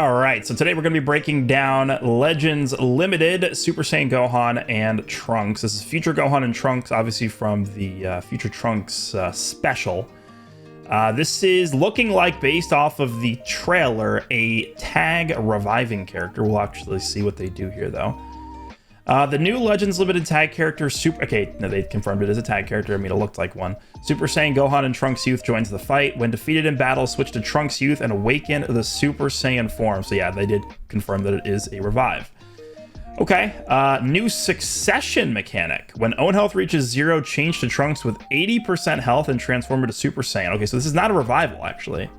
All right, so today we're going to be breaking down Legends Limited, Super Saiyan Gohan, and Trunks. This is Future Gohan and Trunks, obviously from the Future Trunks special. This is looking like, based off of the trailer, a tag reviving character. We'll actually see what they do here, though. The new Legends Limited tag character, Okay, no, they confirmed it as a tag character. I mean, it looked like one. Super Saiyan Gohan and Trunks Youth joins the fight. When defeated in battle, switch to Trunks Youth and awaken the Super Saiyan form. So yeah, they did confirm that it is a revive. Okay, new succession mechanic. When own health reaches 0, change to Trunks with 80% health and transform into Super Saiyan. Okay, so this is not a revival, actually.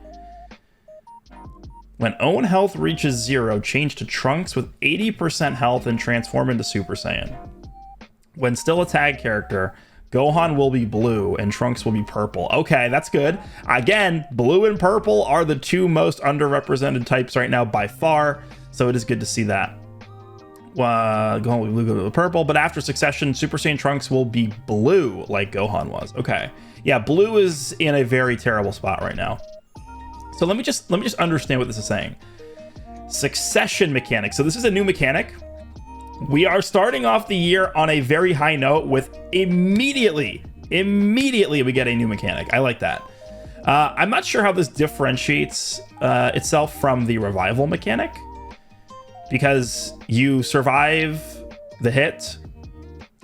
When own health reaches 0, change to Trunks with 80% health and transform into Super Saiyan. When still a tag character, Gohan will be blue and Trunks will be purple. Okay, that's good. Again, blue and purple are the two most underrepresented types right now by far, so it is good to see that. Gohan will be blue, purple, but after succession, Super Saiyan Trunks will be blue like Gohan was. Okay, yeah, blue is in a very terrible spot right now. So let me just understand what this is saying. Succession mechanic. So this is a new mechanic. We are starting off the year on a very high note with immediately we get a new mechanic. I like that. I'm not sure how this differentiates itself from the revival mechanic, because you survive the hit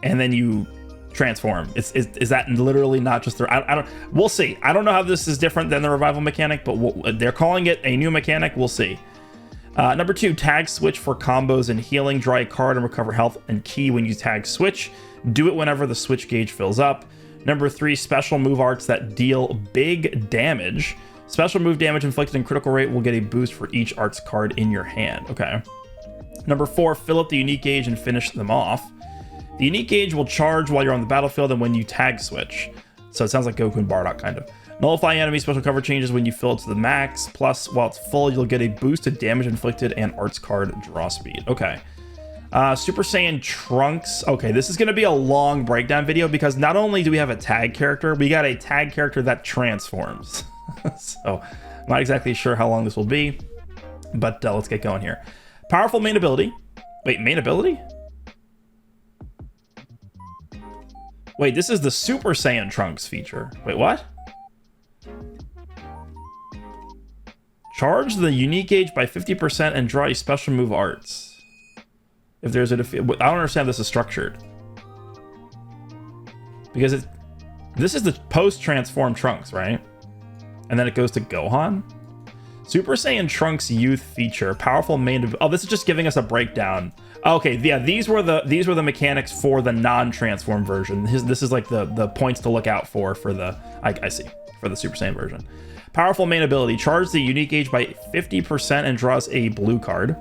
and then you transform. Is that literally not just the... I don't... We'll see. I don't know how this is different than the revival mechanic, but they're calling it a new mechanic. We'll see. Number 2, tag switch for combos and healing. Draw a card and recover health and ki when you tag switch. Do it whenever the switch gauge fills up. Number 3, special move arts that deal big damage. Special move damage inflicted in critical rate will get a boost for each arts card in your hand. Okay. Number 4, fill up the unique gauge and finish them off. The unique gauge will charge while you're on the battlefield and when you tag switch. So it sounds like Goku and Bardock, kind of. Nullify enemy special cover changes when you fill it to the max. Plus, while it's full, you'll get a boost to damage inflicted and arts card draw speed. Okay. Super Saiyan Trunks. Okay, this is going to be a long breakdown video because not only do we have a tag character, we got a tag character that transforms. So, I'm not exactly sure how long this will be, but let's get going here. Powerful main ability. Wait, main ability? Wait, this is the Super Saiyan Trunks feature. Wait, what? Charge the unique gauge by 50% and draw a special move arts. If there's a defeat... I don't understand how this is structured. Because this is the post-transform Trunks, right? And then it goes to Gohan? Super Saiyan Trunks Youth feature. Powerful main... Oh, this is just giving us a breakdown. Okay, yeah, these were the mechanics for the non-transform version. This is like the points to look out for the... I see. For the Super Saiyan version. Powerful main ability. Charge the unique gauge by 50% and draws a blue card.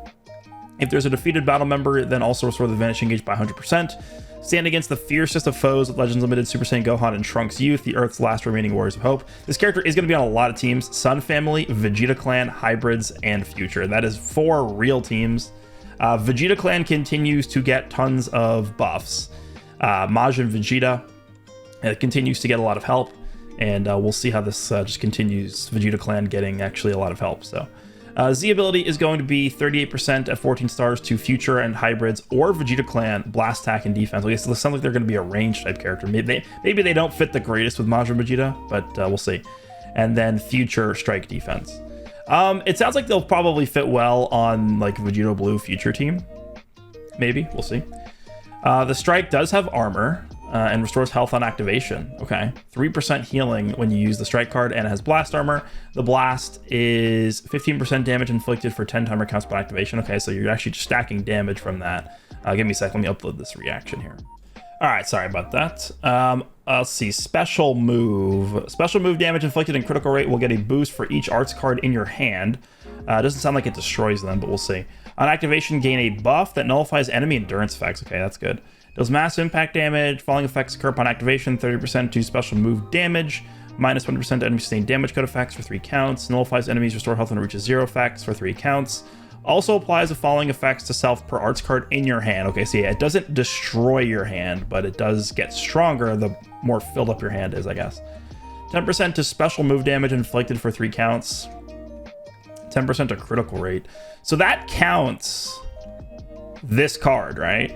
If there's a defeated battle member, then also restore the vanishing gauge by 100%. Stand against the fiercest of foes with Legends Limited, Super Saiyan Gohan, and Trunks Youth, the Earth's last remaining warriors of hope. This character is going to be on a lot of teams. Sun Family, Vegeta Clan, Hybrids, and Future. That is 4 real teams. Vegeta Clan continues to get tons of buffs. Majin Vegeta continues to get a lot of help. And we'll see how this just continues. Vegeta Clan getting actually a lot of help. So Z ability is going to be 38% at 14 stars to Future and Hybrids or Vegeta Clan, Blast Attack and Defense. I guess it sounds like they're going to be a range type character. Maybe they don't fit the greatest with Majin Vegeta, but we'll see. And then Future Strike Defense. It sounds like they'll probably fit well on like Vegeta Blue Future team. Maybe, we'll see. The Strike does have armor. And restores health on activation. Okay, 3% healing when you use the strike card, and it has blast armor. The blast is 15% damage inflicted for 10 timer counts by activation. Okay, so you're actually just stacking damage from that. Give me a sec, let me upload this reaction here. All right, sorry about that. Let's see, special move. Special move damage inflicted in critical rate will get a boost for each arts card in your hand. Doesn't sound like it destroys them, but we'll see. On activation, gain a buff that nullifies enemy endurance effects. Okay, that's good. Does mass impact damage. Falling effects occur upon activation. 30% to special move damage. Minus 20% to enemy sustained damage code effects for 3 counts. Nullifies enemies restore health when it reaches 0 effects for 3 counts. Also applies the following effects to self per arts card in your hand. Okay, so yeah, it doesn't destroy your hand, but it does get stronger the more filled up your hand is, I guess. 10% to special move damage inflicted for 3 counts. 10% to critical rate. So that counts this card, right?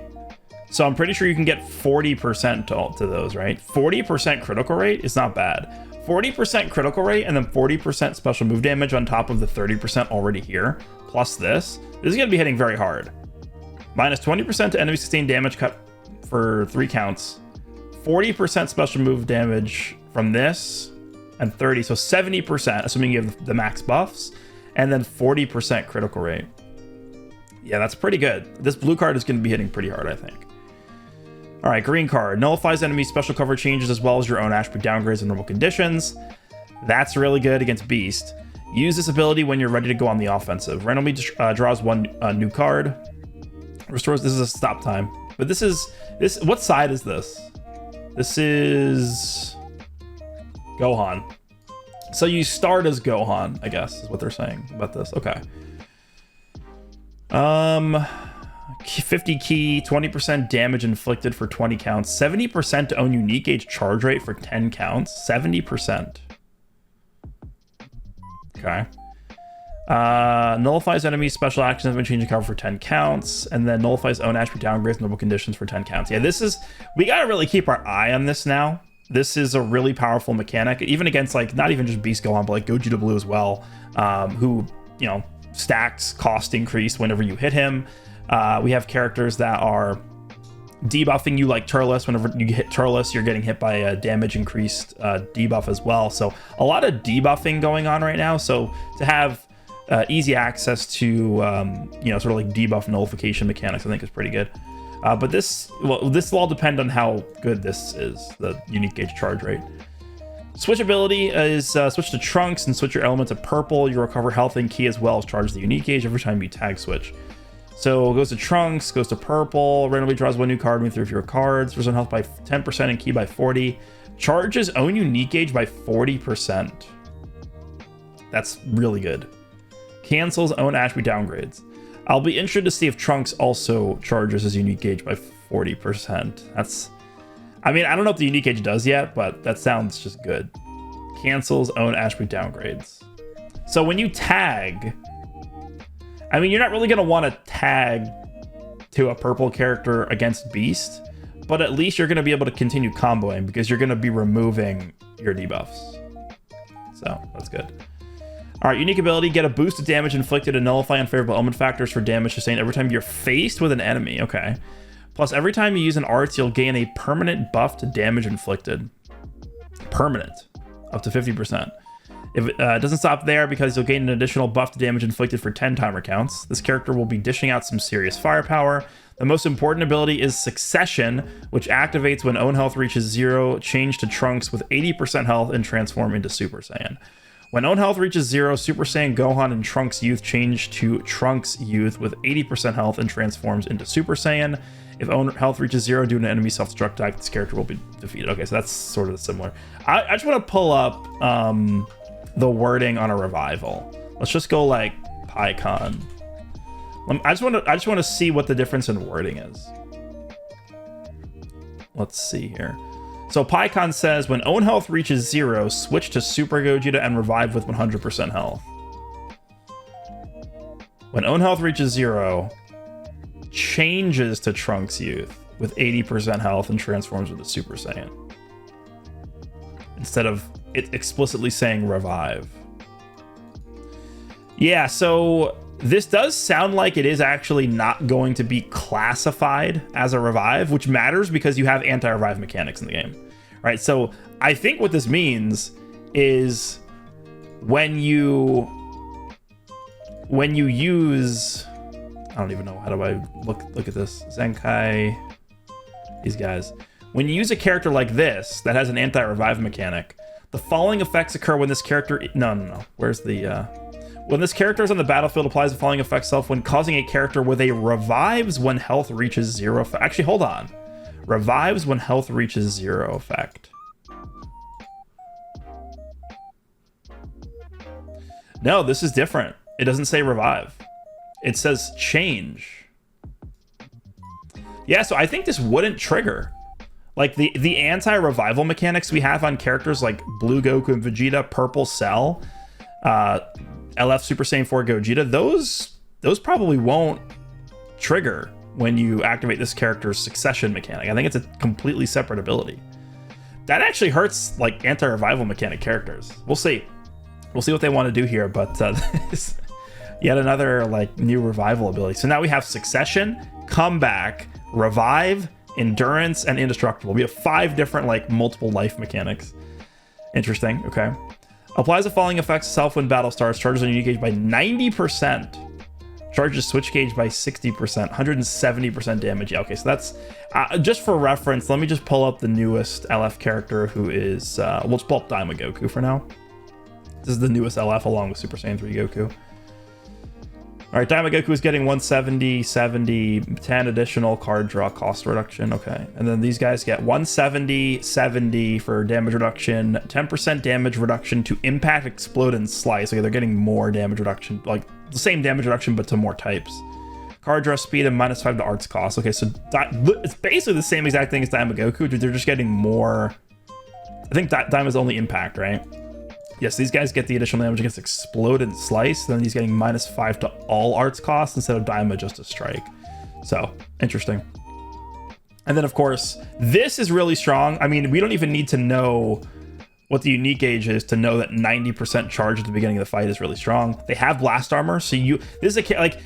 So I'm pretty sure you can get 40% to those, right? 40% critical rate is not bad. 40% critical rate and then 40% special move damage on top of the 30% already here, plus this. This is going to be hitting very hard. Minus 20% to enemy sustained damage cut for 3 counts. 40% special move damage from this, and 30, so 70%, assuming you have the max buffs, and then 40% critical rate. Yeah, that's pretty good. This blue card is going to be hitting pretty hard, I think. All right, green card. Nullifies enemy special cover changes as well as your own attribute downgrades in normal conditions. That's really good against Beast. Use this ability when you're ready to go on the offensive. Randomly draws 1 new card. Restores, this is a stop time. But this, what side is this? This is Gohan. So you start as Gohan, I guess, is what they're saying about this. Okay. 50 key, 20% damage inflicted for 20 counts, 70% to own unique gauge charge rate for 10 counts, 70%. Okay. Nullifies enemy special actions when changing cover for 10 counts, and then nullifies own attribute downgrades normal conditions for 10 counts. Yeah, this is, we gotta really keep our eye on this now. This is a really powerful mechanic, even against like, not even just Beast Gohan, but like Gogeta Blue as well, who, you know, stacks cost increase whenever you hit him. We have characters that are debuffing you like Turles. Whenever you hit Turles, you're getting hit by a damage increased debuff as well. So a lot of debuffing going on right now. So to have easy access to, you know, sort of like debuff nullification mechanics, I think is pretty good. But this will all depend on how good this is, the unique gauge charge rate. Switch ability is switch to Trunks and switch your element to purple. You recover health and key as well as charge the unique gauge every time you tag switch. So it goes to Trunks, goes to purple, randomly draws 1 new card with 3 of your cards, restores health by 10% and key by 40. Charges own unique gauge by 40%. That's really good. Cancels own attribute downgrades. I'll be interested to see if Trunks also charges his unique gauge by 40%. That's, I mean, I don't know if the unique gauge does yet, but that sounds just good. Cancels own attribute downgrades. So when you tag, I mean, you're not really going to want to tag to a purple character against Beast, but at least you're going to be able to continue comboing because you're going to be removing your debuffs. So that's good. All right, unique ability, get a boost of damage inflicted and nullify unfavorable element factors for damage sustained every time you're faced with an enemy. Okay. Plus, every time you use an arts, you'll gain a permanent buff to damage inflicted. Permanent. Up to 50%. If it doesn't stop there, because you'll gain an additional buff to damage inflicted for 10 timer counts. This character will be dishing out some serious firepower. The most important ability is Succession, which activates when own health reaches 0, change to Trunks with 80% health and transform into Super Saiyan. When own health reaches 0, Super Saiyan Gohan and Trunks Youth change to Trunks Youth with 80% health and transforms into Super Saiyan. If own health reaches 0 due to an enemy self-destruct attack, this character will be defeated. Okay, so that's sort of similar. I just want to pull up the wording on a revival. Let's just go like PyCon. I just want to see what the difference in wording is. Let's see here. So PyCon says when own health reaches 0, switch to Super Gogeta and revive with 100% health. When own health reaches 0, changes to Trunks Youth with 80% health and transforms into Super Saiyan. Instead of it explicitly saying revive. Yeah, so this does sound like it is actually not going to be classified as a revive, which matters because you have anti-revive mechanics in the game, right? So I think what this means is when you use, I don't even know, how do I look at this? Zenkai, these guys. When you use a character like this that has an anti-revive mechanic, the following effects occur when this character, no. Where's the, when this character is on the battlefield, applies the following effect self when causing a character with a revives when health reaches 0. Actually, hold on. Revives when health reaches 0 effect. No, this is different. It doesn't say revive. It says change. Yeah, so I think this wouldn't trigger. Like the anti-revival mechanics we have on characters like Blue Goku and Vegeta, Purple Cell, LF Super Saiyan 4 Gogeta, those probably won't trigger when you activate this character's succession mechanic. I think it's a completely separate ability. That actually hurts like anti-revival mechanic characters. We'll see what they want to do here, but this, yet another like new revival ability. So now we have succession, comeback, revive, endurance, and indestructible. We have 5 different like multiple life mechanics. Interesting. Okay. Applies the following effects itself when battle starts. Charges on unique gauge by 90%. Charges switch gauge by 60%. 170% damage. Yeah, okay, so that's just for reference. Let me just pull up the newest LF character, who is we'll just pull up Daima Goku for now. This is the newest LF along with Super Saiyan 3 Goku. All right, Daima Goku is getting 170, 70, 10 additional card draw cost reduction. Okay, and then these guys get 170, 70 for damage reduction, 10% damage reduction to impact, explode, and slice. Okay, they're getting more damage reduction, like the same damage reduction, but to more types. Card draw speed and -5 to arts cost. Okay, so it's basically the same exact thing as Daima Goku. They're just getting more. I think Daima's only impact, right? Yes, these guys get the additional damage against explode and slice. Then he's getting -5 to all arts costs instead of Daima just a strike. So interesting. And then of course, this is really strong. I mean, we don't even need to know what the unique gauge is to know that 90% charge at the beginning of the fight is really strong. They have blast armor, so this is a like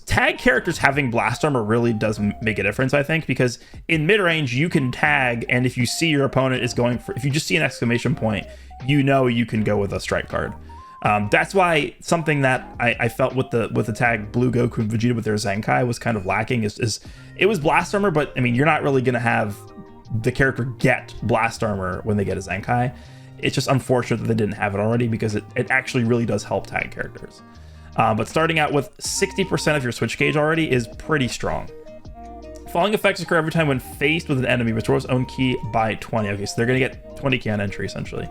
tag characters having blast armor really does make a difference, I think, because in mid-range you can tag, and if you see your opponent is going for, if you just see an exclamation point, you know you can go with a strike card. That's why something that I felt with the tag Blue Goku and Vegeta with their Zenkai was kind of lacking is it was blast armor, but I mean, you're not really gonna have the character get blast armor when they get a Zenkai. It's just unfortunate that they didn't have it already, because it actually really does help tag characters. But starting out with 60% of your switch gauge already is pretty strong. Following effects occur every time when faced with an enemy, restores own ki by 20. Okay, so they're gonna get 20 ki on entry essentially.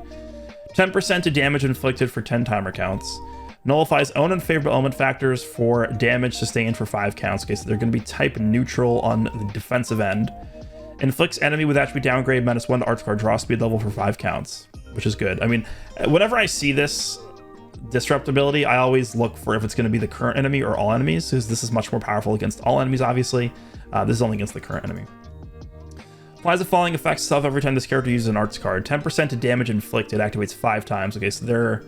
10% to damage inflicted for 10 timer counts. Nullifies own unfavorable element factors for damage sustained for 5 counts. Okay, so they're gonna be type neutral on the defensive end. Inflicts enemy with attribute downgrade -1 to arts card draw speed level for 5 counts, which is good. I mean, whenever I see this disrupt ability, I always look for if it's going to be the current enemy or all enemies, because this is much more powerful against all enemies, obviously. This is only against the current enemy. Applies the following effects itself every time this character uses an arts card. 10% to damage inflicted, activates 5 times. Okay, so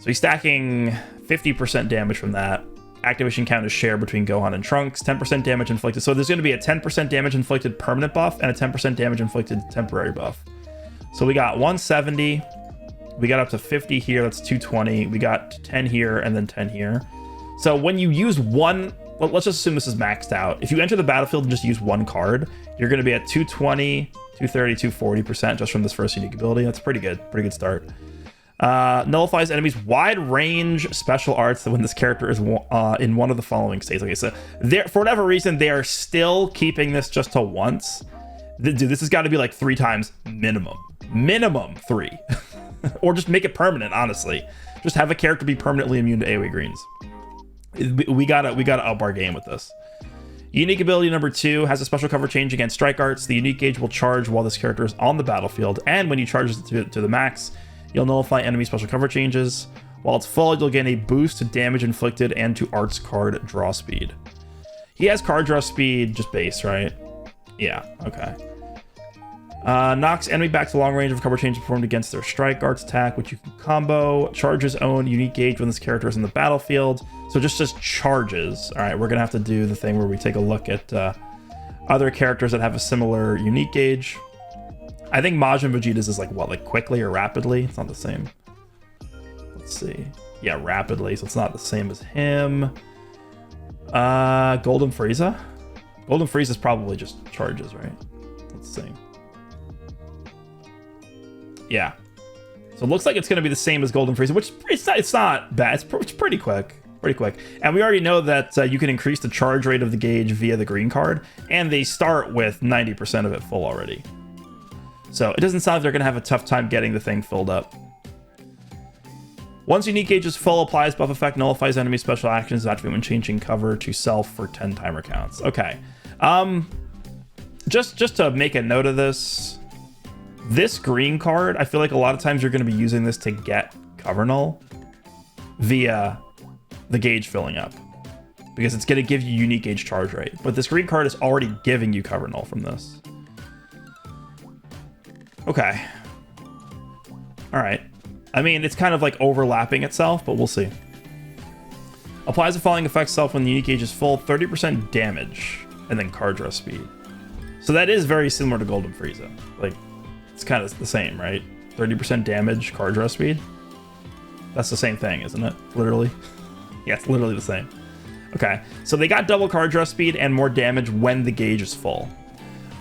he's stacking 50% damage from that. Activation count is shared between Gohan and Trunks. 10% damage inflicted. So there's going to be a 10% damage inflicted permanent buff and a 10% damage inflicted temporary buff. So we got 170. We got up to 50 here. That's 220. We got 10 here and then 10 here. So when you use one, well, let's just assume this is maxed out. If you enter the battlefield and just use one card, you're going to be at 220, 230, 240% just from this first unique ability. That's pretty good. Pretty good start. Nullifies enemies wide range special arts when this character is in one of the following states. Okay, so for whatever reason, they are still keeping this just to once. Dude, this has got to be like 3 times minimum 3. Or just make it permanent, honestly. Just have a character be permanently immune to AoE greens. We gotta up our game with this. Unique ability number 2 has a special cover change against strike arts. The unique gauge will charge while this character is on the battlefield, and when you charge it to the max, you'll nullify enemy special cover changes. While it's full, you'll gain a boost to damage inflicted and to arts card draw speed. He has card draw speed, just base, right? Yeah, okay. Knocks enemy back to long range of cover change performed against their strike arts attack, which you can combo. Charges own unique gauge when this character is in the battlefield. So just charges. All right, we're gonna have to do the thing where we take a look at other characters that have a similar unique gauge. I think Majin Vegeta's is like what, like quickly or rapidly? It's not the same. Let's see. Yeah, rapidly. So it's not the same as him. Golden Frieza. Golden Frieza is probably just charges, right? Let's see. Yeah, so it looks like it's going to be the same as Golden Frieza, which it's not bad. It's pretty quick, and we already know that you can increase the charge rate of the gauge via the green card, and they start with 90% of it full already, so it doesn't sound like they're going to have a tough time getting the thing filled up. Once unique gauge is full, applies buff effect, nullifies enemy special actions activate when changing cover to self for 10 timer counts. Okay, just to make a note of this green card, I feel like a lot of times you're going to be using this to get cover null via the gauge filling up, because it's going to give you unique gauge charge rate. But this green card is already giving you cover null from this. Okay. All right. I mean, it's kind of like overlapping itself, but we'll see. Applies the following effect self when the unique gauge is full, 30% damage, and then card draw speed. So that is very similar to Golden Frieza. Like, it's kind of the same, right? 30% damage, card draw speed. That's the same thing, isn't it? Literally. Yeah, it's literally the same. Okay, so they got double card draw speed and more damage when the gauge is full.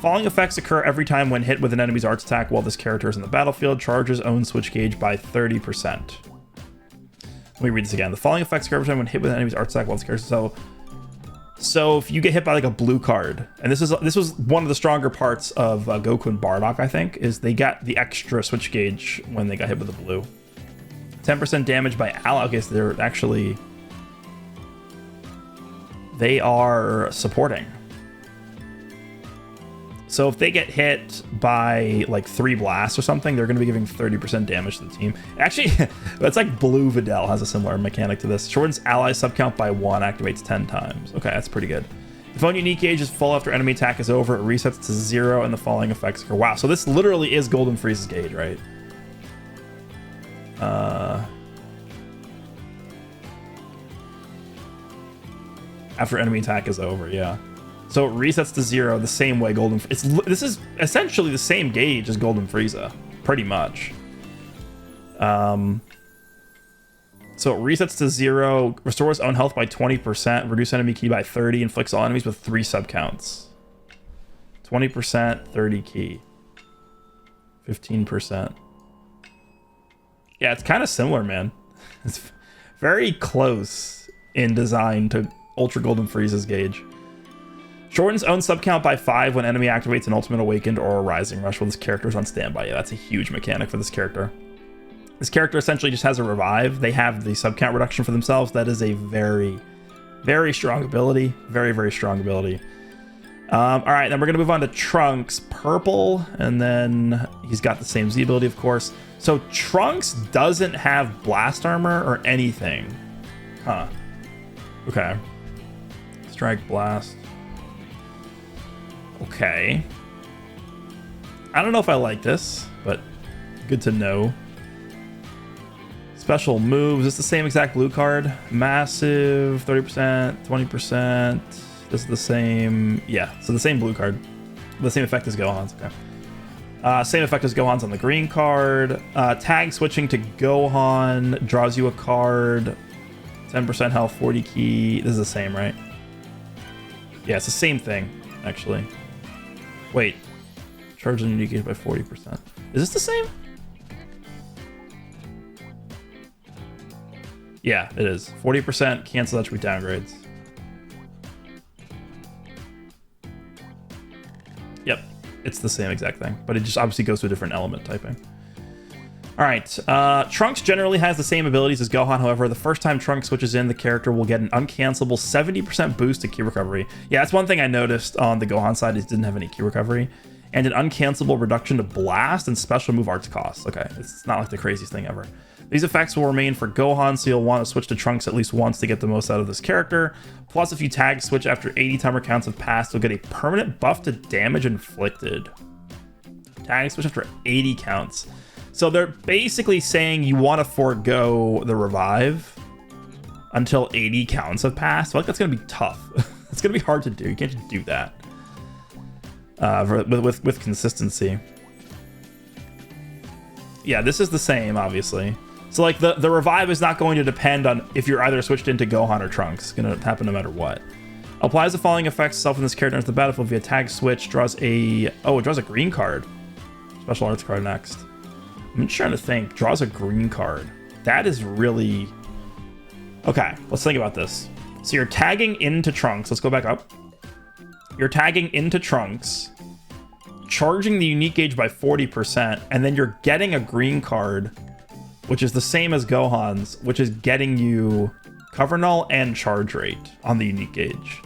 Following effects occur every time when hit with an enemy's arts attack while this character is in the battlefield. Charges own switch gauge by 30%. Let me read this again. The following effects occur every time when hit with an enemy's arts attack while this character. So if you get hit by like a blue card, and this was one of the stronger parts of Goku and Bardock, I think, is they got the extra switch gauge when they got hit with the blue. 10% damage by ally. Okay, so they're actually, they are supporting. So if they get hit by like 3 blasts or something, they're going to be giving 30% damage to the team. Actually, that's like Blue Videl has a similar mechanic to this. Shortens ally subcount by 1, activates 10 times. Okay, that's pretty good. If own unique gauge is full after enemy attack is over, it resets to 0 and the following effects occur. Wow, so this literally is Golden Frieza's gauge, right? After enemy attack is over, yeah. So it resets to 0 the same way this is essentially the same gauge as Golden Frieza, pretty much. So it resets to 0, restores own health by 20%, reduce enemy key by 30, inflicts all enemies with 3 subcounts. 20%, 30 key. 15%. Yeah, it's kind of similar, man. It's very close in design to Ultra Golden Frieza's gauge. Shortens own subcount by 5 when enemy activates an Ultimate Awakened or a Rising Rush while this character is on standby. Yeah, that's a huge mechanic for this character. This character essentially just has a revive. They have the subcount reduction for themselves. That is a very, very strong ability. Very, very strong ability. All right, then we're going to move on to Trunks. Purple, and then he's got the same Z ability, of course. So Trunks doesn't have blast armor or anything. Huh. Okay. Strike, blast. Okay. I don't know if I like this, but good to know. Special moves. It's the same exact blue card. Massive, 30%, 20%. This is the same. Yeah, so the same blue card. The same effect as Gohan's. Okay. Same effect as Gohan's on the green card. Tag switching to Gohan draws you a card. 10% health, 40 key. This is the same, right? Yeah, it's the same thing, actually. Wait. Charge the unique gauge by 40%. Is this the same? Yeah, it is. 40% cancel attribute downgrades. Yep, it's the same exact thing, but it just obviously goes to a different element typing. All right, Trunks generally has the same abilities as Gohan. However, the first time Trunks switches in, the character will get an uncancelable 70% boost to key recovery. Yeah, that's one thing I noticed on the Gohan side is it didn't have any key recovery. And an uncancelable reduction to blast and special move arts costs. Okay, it's not like the craziest thing ever. These effects will remain for Gohan, so you'll want to switch to Trunks at least once to get the most out of this character. Plus, if you tag switch after 80 timer counts have passed, you'll get a permanent buff to damage inflicted. Tag switch after 80 counts. So they're basically saying you want to forego the revive until 80 counts have passed. I feel like that's going to be tough. It's going to be hard to do. You can't just do that with consistency. Yeah, this is the same, obviously. So like the revive is not going to depend on if you're either switched into Gohan or Trunks. It's going to happen no matter what. Applies the following effects itself when this character enters the battlefield via tag switch. Draws a... Oh, it draws a green card. Special arts card next. I'm trying to think. Draws a green card. That is really... Okay, let's think about this. So you're tagging into Trunks. Let's go back up. You're tagging into Trunks, charging the unique gauge by 40%, and then you're getting a green card, which is the same as Gohan's, which is getting you cover null and charge rate on the unique gauge.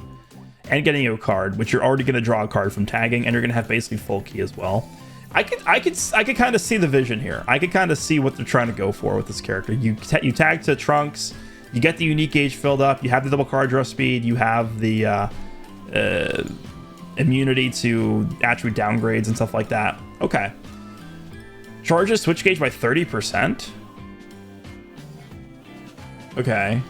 And getting you a card, which you're already going to draw a card from tagging, and you're going to have basically full key as well. I could kind of see the vision here. I could kind of see what they're trying to go for with this character. You tag to Trunks, you get the unique gauge filled up, you have the double card draw speed, you have the immunity to attribute downgrades and stuff like that. Okay. Charges switch gauge by 30%. Okay.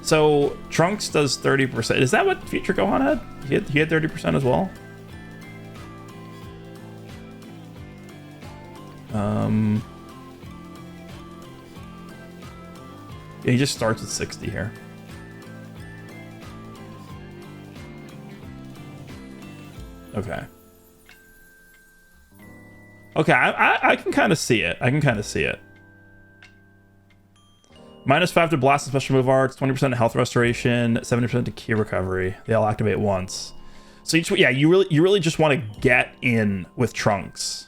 So Trunks does 30%. Is that what Future Gohan had? He had 30% as well. Yeah, he just starts at 60 here. Okay. Okay, I can kind of see it. I can kind of see it. -5 to blast and special move arts, 20% health restoration, 70% to key recovery. They all activate once. So yeah, you really just want to get in with Trunks.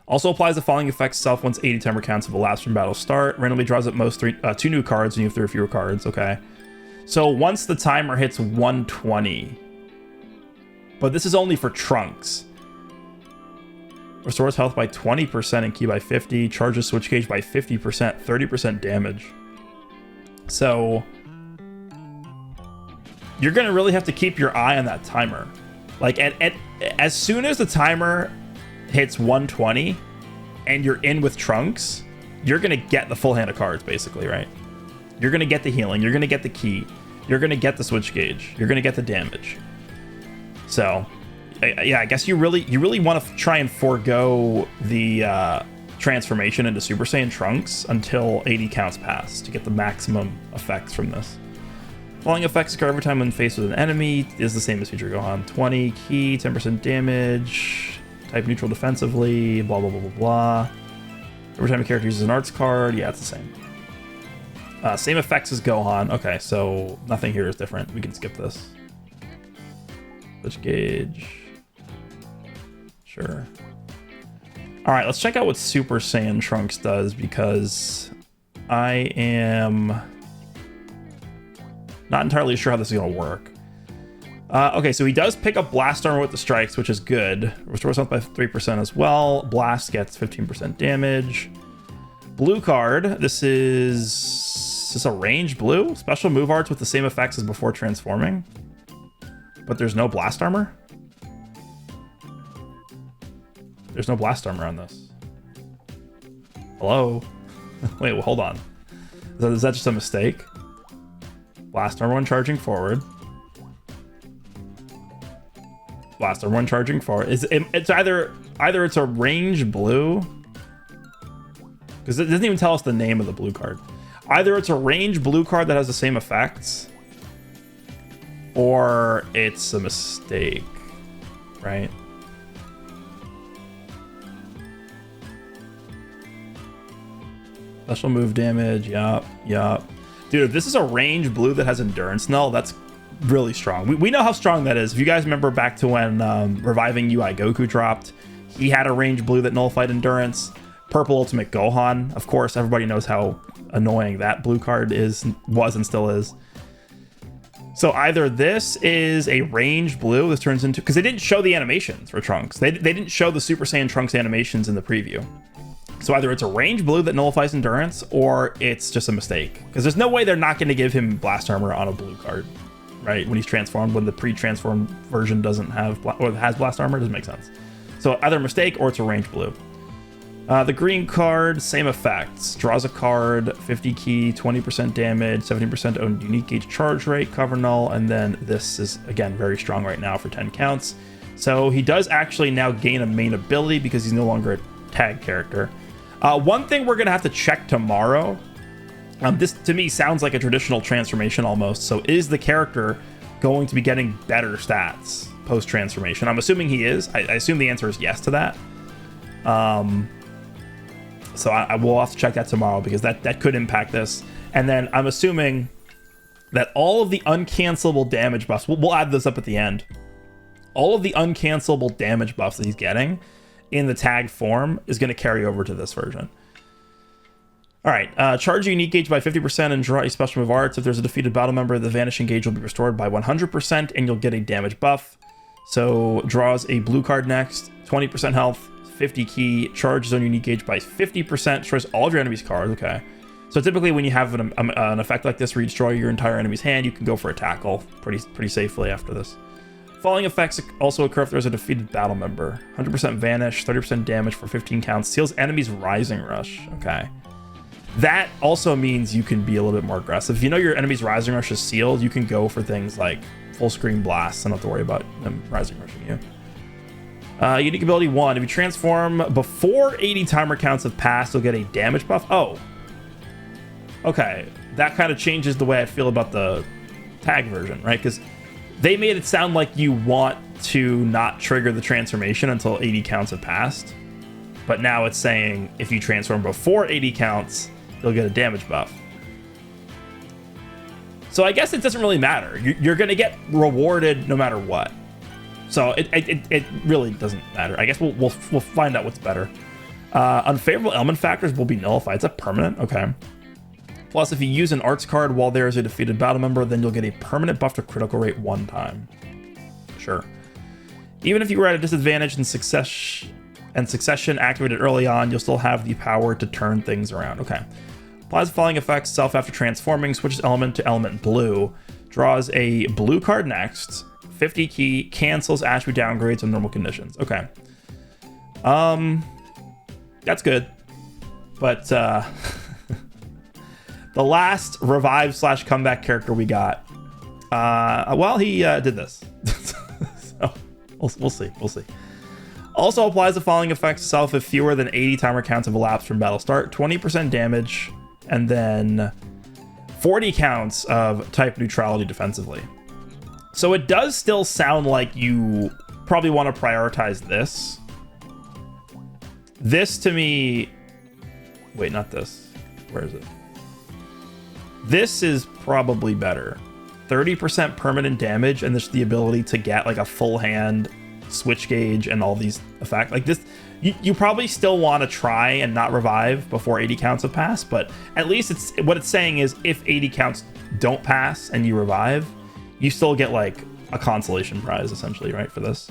Also applies the following effects self once 80 timer counts have elapsed from battle start. Randomly draws up most 2 new cards when you have 3 or fewer cards. Okay. So once the timer hits 120, but this is only for Trunks. Restores health by 20% and ki by 50. Charges switch gauge by 50%, 30% damage. So you're going to really have to keep your eye on that timer. Like as soon as the timer hits 120 and you're in with Trunks, you're going to get the full hand of cards basically, right? You're going to get the healing. You're going to get the ki. You're going to get the switch gauge. You're going to get the damage. So yeah, I guess you really want to try and forego the transformation into Super Saiyan Trunks until 80 counts pass to get the maximum effects from this. Following effects occur every time when faced with an enemy is the same as Future Gohan. 20 ki, 10% damage, type neutral defensively, blah, blah, blah, blah, blah. Every time a character uses an arts card, yeah, it's the same. Same effects as Gohan. Okay, so nothing here is different. We can skip this. Switch gauge. Sure. All right, let's check out what Super Saiyan Trunks does because I am not entirely sure how this is going to work. Okay, so he does pick up Blast Armor with the strikes, which is good. Restores health by 3% as well. Blast gets 15% damage. Blue card. This is a range blue. Special move arts with the same effects as before transforming. But there's no Blast Armor? There's no Blast Armor on this. Hello? Wait, well, hold on. Is that just a mistake? Blast Armor when charging forward. Blast Armor when charging forward. It's either it's a range blue, because it doesn't even tell us the name of the blue card. Either it's a range blue card that has the same effects, or it's a mistake, right? Special move damage, yup. Dude, if this is a range blue that has endurance null, that's really strong. We know how strong that is. If you guys remember back to when reviving UI Goku dropped, he had a range blue that nullified endurance. Purple Ultimate Gohan, of course, everybody knows how annoying that blue card was and still is. So either this is a range blue, this turns into, because they didn't show the animations for Trunks. They didn't show the Super Saiyan Trunks animations in the preview. So either it's a range blue that nullifies endurance, or it's just a mistake. Because there's no way they're not going to give him Blast Armor on a blue card, right? When he's transformed, when the pre-transformed version doesn't have, or has Blast Armor, it doesn't make sense. So either a mistake or it's a range blue. The green card, same effects. Draws a card, 50 ki, 20% damage, 17% own unique gauge charge rate, cover null, and then this is, again, very strong right now for 10 counts. So he does actually now gain a main ability because he's no longer a tag character. One thing we're going to have to check tomorrow, this to me sounds like a traditional transformation almost, so is the character going to be getting better stats post-transformation? I'm assuming he is. I assume the answer is yes to that. So I will have to check that tomorrow because that could impact this. And then I'm assuming that all of the uncancelable damage buffs, we'll add this up at the end, all of the uncancelable damage buffs that he's getting in the tag form is going to carry over to this version. All right, charge your unique gauge by 50% and draw a special move arts. If there's a defeated battle member, the vanishing gauge will be restored by 100% and you'll get a damage buff. So draws a blue card next, 20% health, 50 key, charges on unique gauge by 50%, destroys all of your enemy's cards. Okay. So typically when you have an effect like this where you destroy your entire enemy's hand, you can go for a tackle pretty safely after this. Falling effects also occur if there's a defeated battle member. 100% vanish, 30% damage for 15 counts, seals enemies rising rush. Okay. That also means you can be a little bit more aggressive. If you know your enemy's rising rush is sealed, you can go for things like full screen blasts and not have to worry about them rising rushing you. Unique ability 1. If you transform before 80 timer counts have passed, you'll get a damage buff. Oh. Okay. That kind of changes the way I feel about the tag version, right? Because they made it sound like you want to not trigger the transformation until 80 counts have passed. But now it's saying if you transform before 80 counts, you'll get a damage buff. So I guess it doesn't really matter. You're going to get rewarded no matter what. So it really doesn't matter. I guess we'll find out what's better. Unfavorable element factors will be nullified. It's a permanent. Okay. Plus, if you use an arts card while there is a defeated battle member, then you'll get a permanent buff to critical rate 1 time. Sure. Even if you were at a disadvantage in succession activated early on, you'll still have the power to turn things around. Okay. Applies the following effects self after transforming, switches element to element blue, draws a blue card next, 50 key, cancels attribute downgrades on normal conditions. Okay. That's good. But the last revive / comeback character we got, well, he did this. So we'll see. Also applies the following effects to self if fewer than 80 timer counts have elapsed from battle start, 20% damage, and then 40 counts of type neutrality defensively. So it does still sound like you probably want to prioritize this. This to me, wait, not this. Where is it? This is probably better. 30% permanent damage, and there's the ability to get like a full hand switch gauge and all these effects like this. You probably still want to try and not revive before 80 counts have passed, but at least it's what it's saying is if 80 counts don't pass and you revive, you still get like a consolation prize essentially, right, for this.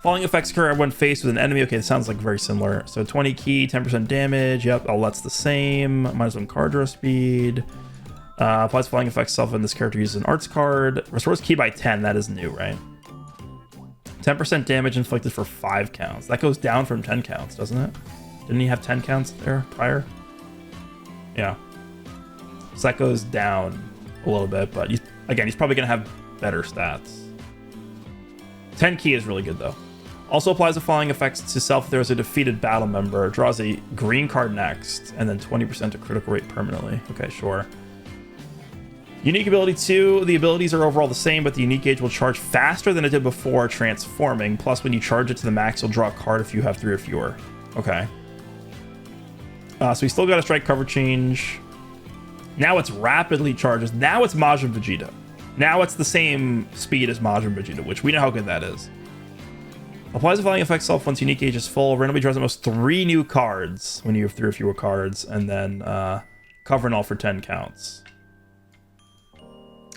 Falling effects occur when faced with an enemy. Okay, it sounds like very similar. So 20 key, 10% damage. Yep, all that's the same. -1 card draw speed. Applies falling effects self when this character uses an arts card. Restores key by 10. That is new, right? 10% damage inflicted for 5 counts. That goes down from 10 counts, doesn't it? Didn't he have 10 counts there prior? Yeah. So that goes down a little bit, but he's probably going to have better stats. 10 key is really good, though. Also applies the following effects to self if there is a defeated battle member. Draws a green card next, and then 20% to critical rate permanently. Okay, sure. Unique ability 2, the abilities are overall the same, but the unique gauge will charge faster than it did before transforming. Plus, when you charge it to the max, you'll draw a card if you have 3 or fewer. Okay. So we still got a strike cover change. Now it's rapidly charges. Now it's Majin Vegeta. Now it's the same speed as Majin Vegeta, which we know how good that is. Applies the following effect self once unique gauge is full. Randomly draws almost 3 new cards when you have 3 or fewer cards, and then cover and all for 10 counts.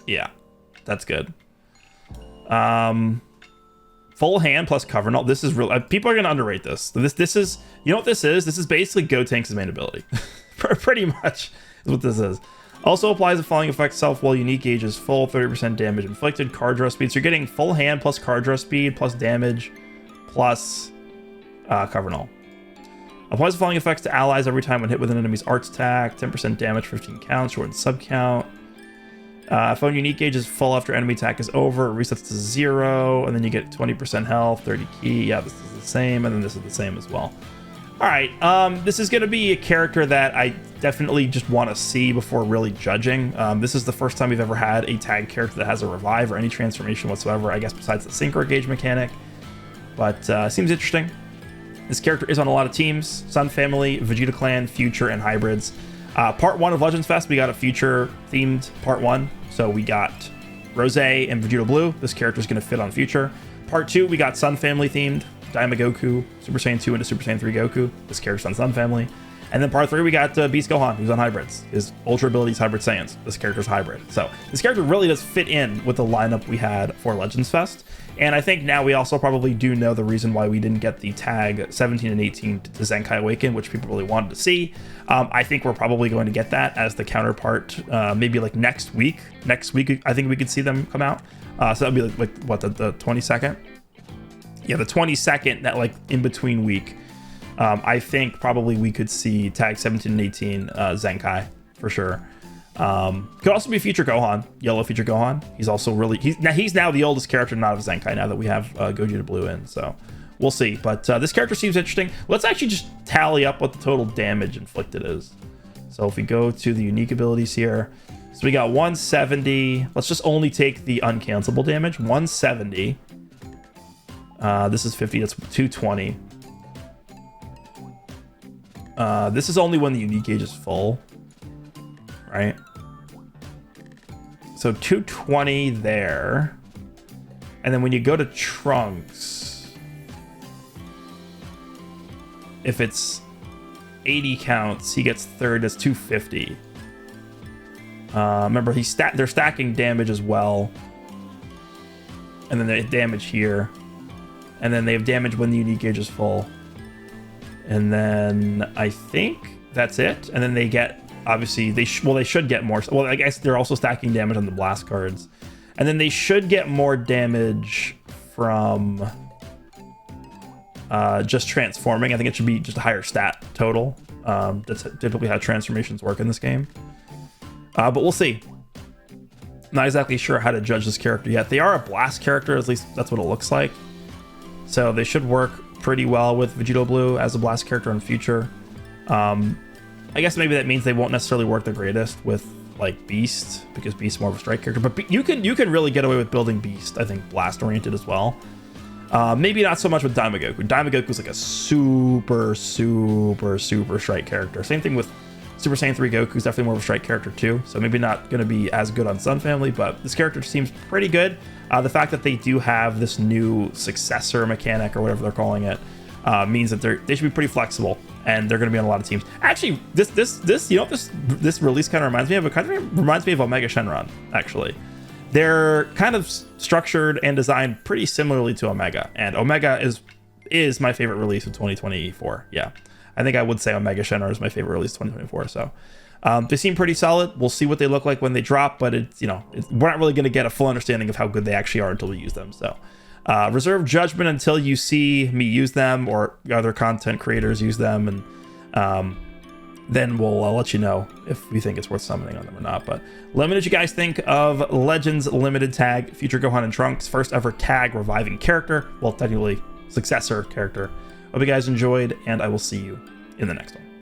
Yeah, that's good. Full hand plus cover and all. This is real. People are gonna underrate this. This is, you know what this is? This is basically Gotenks' main ability. Pretty much is what this is. Also applies the following effect self while unique gauge is full. 30% damage inflicted. Card draw speed. So you're getting full hand plus card draw speed plus damage plus cover and all. Applies the following effects to allies every time when hit with an enemy's arts attack. 10% damage, 15 counts, shorten sub count. If on unique gauge is full after enemy attack is over, it resets to 0, and then you get 20% health, 30 key. Yeah, this is the same, and then this is the same as well. All right, this is going to be a character that I definitely just want to see before really judging. This is the first time we've ever had a tag character that has a revive or any transformation whatsoever, I guess, besides the synchro gauge mechanic. But seems interesting. This character is on a lot of teams: Sun Family, Vegeta Clan, Future, and Hybrids. Part 1 of Legends Fest, we got a Future themed part 1. So we got Rose and Vegeta Blue. This character is going to fit on Future. Part 2, we got Sun Family themed. Daima Goku, Super Saiyan 2 into Super Saiyan 3 Goku. This character's on Sun Family. And then part 3, we got Beast Gohan, who's on hybrids. His Ultra abilities hybrid Saiyans. This character's hybrid. So this character really does fit in with the lineup we had for Legends Fest. And I think now we also probably do know the reason why we didn't get the tag 17 and 18 to Zenkai Awaken, which people really wanted to see. I think we're probably going to get that as the counterpart, maybe like next week. Next week, I think we could see them come out. So that'd be like what, the 22nd? Yeah, the 22nd, that like in between week. I think probably we could see tag 17 and 18 Zenkai for sure. Could also be Future Gohan, Yellow Future Gohan. He's also really, he's now the oldest character not of Zenkai now that we have Gogeta Blue in, so we'll see. But this character seems interesting. Let's actually just tally up what the total damage inflicted is. So if we go to the unique abilities here, so we got 170. Let's just only take the uncancelable damage. 170. This is 50. That's 220. This is only when the unique gauge is full, right? So 220 there. And then when you go to Trunks, if it's 80 counts, he gets third. That's 250. Remember, they're stacking damage as well. And then they have damage here. And then they have damage when the unique gauge is full. And then I think that's it. And then they get, obviously, they should get more. Well, I guess they're also stacking damage on the blast cards. And then they should get more damage from just transforming. I think it should be just a higher stat total. That's typically how transformations work in this game. But we'll see. Not exactly sure how to judge this character yet. They are a blast character, at least that's what it looks like. So they should work pretty well with Vegito Blue as a blast character in the future. I guess maybe that means they won't necessarily work the greatest with like Beast, because Beast's more of a strike character. But you can really get away with building Beast, I think, blast oriented as well. Maybe not so much with Daimagoku. Daimagoku's like a super strike character. Same thing with Super Saiyan 3 Goku's definitely more of a strike character too. So maybe not going to be as good on Sun Family, but this character seems pretty good. The fact that they do have this new successor mechanic or whatever they're calling it means that they should be pretty flexible, and they're going to be on a lot of teams. Actually, this you know, this release kind of reminds me of Omega Shenron. Actually, they're kind of structured and designed pretty similarly to Omega, and Omega is my favorite release of 2024. Yeah, I think I would say Omega Shenron is my favorite release of 2024. So. They seem pretty solid. We'll see what they look like when they drop, but we're not really going to get a full understanding of how good they actually are until we use them. So reserve judgment until you see me use them or other content creators use them, and then we'll let you know if we think it's worth summoning on them or not. But let me know what you guys think of Legends Limited Tag Future Gohan and Trunks, first ever tag reviving character. Well, technically successor character. Hope you guys enjoyed, and I will see you in the next one.